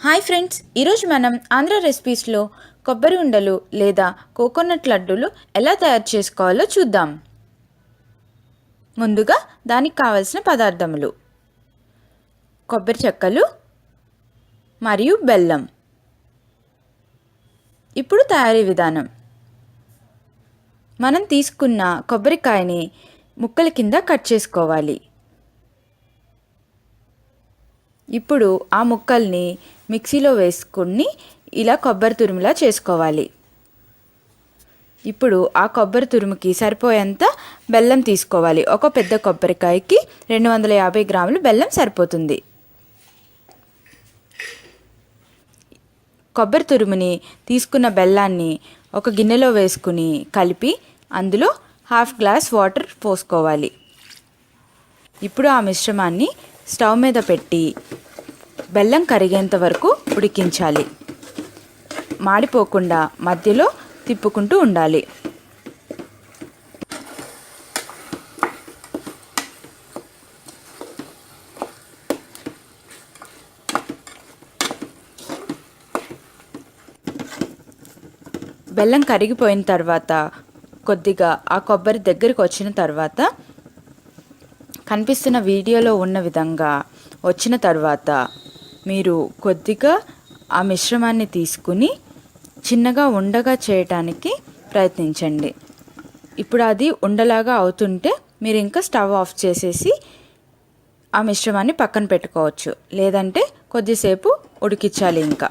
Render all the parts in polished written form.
Hi friends, ఈరోజు మనం ఆంధ్ర రెసిపీస్లో కొబ్బరి ఉండలు లేదా కోకోనట్ లడ్డూలు ఎలా తయారు చేసుకోవాలో చూద్దాం. ముందుగా దానికి కావలసిన పదార్థములు: కొబ్బరి చెక్కలు మరియు బెల్లం. ఇప్పుడు తయారీ విధానం: మనం తీసుకున్న కొబ్బరికాయని ముక్కల కింద కట్ చేసుకోవాలి. ఇప్పుడు ఆ ముక్కల్ని మిక్సీలో వేసుకుని ఇలా కొబ్బరి తురుములా చేసుకోవాలి. ఇప్పుడు ఆ కొబ్బరి తురుముకి సరిపోయేంత బెల్లం తీసుకోవాలి. ఒక పెద్ద కొబ్బరికాయకి 250 గ్రాములు బెల్లం సరిపోతుంది. కొబ్బరి తురుముని తీసుకున్న బెల్లాన్ని ఒక గిన్నెలో వేసుకుని కలిపి అందులో హాఫ్ గ్లాస్ వాటర్ పోసుకోవాలి. ఇప్పుడు ఆ మిశ్రమాన్ని స్టవ్ మీద పెట్టి బెల్లం కరిగేంత వరకు ఉడికించాలి. మాడిపోకుండా మధ్యలో తిప్పుకుంటూ ఉండాలి. బెల్లం కరిగిపోయిన తర్వాత కొద్దిగా ఆ కొబ్బరి దగ్గరికి వచ్చిన తర్వాత కనిపిస్తున్న వీడియోలో ఉన్న విధంగా వచ్చిన తర్వాత మీరు కొద్దిగా ఆ మిశ్రమాన్ని తీసుకుని చిన్నగా ఉండగా చేయటానికి ప్రయత్నించండి. ఇప్పుడు అది ఉండలాగా అవుతుంటే మీరు ఇంకా స్టవ్ ఆఫ్ చేసేసి ఆ మిశ్రమాన్ని పక్కన పెట్టుకోవచ్చు, లేదంటే కొద్దిసేపు ఉడికించాలి. ఇంకా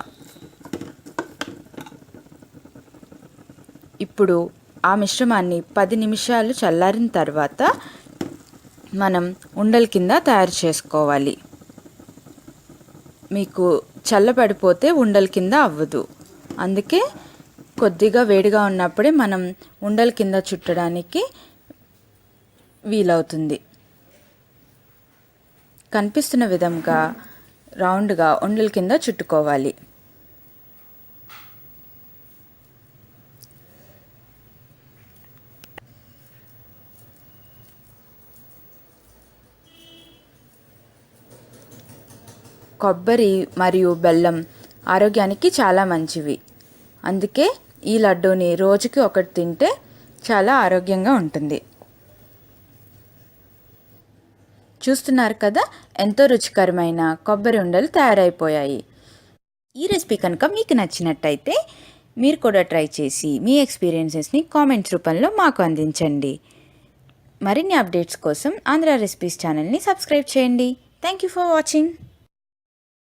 ఇప్పుడు ఆ మిశ్రమాన్ని 10 నిమిషాలు చల్లారిన తర్వాత మనం ఉండల కింద తయారు చేసుకోవాలి. మీకు చల్లబడిపోతే ఉండల కింద అవ్వదు. అందుకే కొద్దిగా వేడిగా ఉన్నప్పుడే మనం ఉండల కింద చుట్టడానికి వీలవుతుంది. కనిపిస్తున్న విధంగా రౌండ్గా ఉండల కింద చుట్టుకోవాలి. కొబ్బరి మరియు బెల్లం ఆరోగ్యానికి చాలా మంచివి. అందుకే ఈ లడ్డూని రోజుకి ఒకటి తింటే చాలా ఆరోగ్యంగా ఉంటుంది. చూస్తున్నారు కదా, ఎంతో రుచికరమైన కొబ్బరి ఉండలు తయారైపోయాయి. ఈ రెసిపీ కనుక మీకు నచ్చినట్టయితే మీరు కూడా ట్రై చేసి మీ ఎక్స్పీరియన్సెస్ని కామెంట్స్ రూపంలో మాకు అందించండి. మరిన్ని అప్డేట్స్ కోసం ఆంధ్ర రెసిపీస్ ఛానల్ని సబ్స్క్రైబ్ చేయండి. Thank you for watching.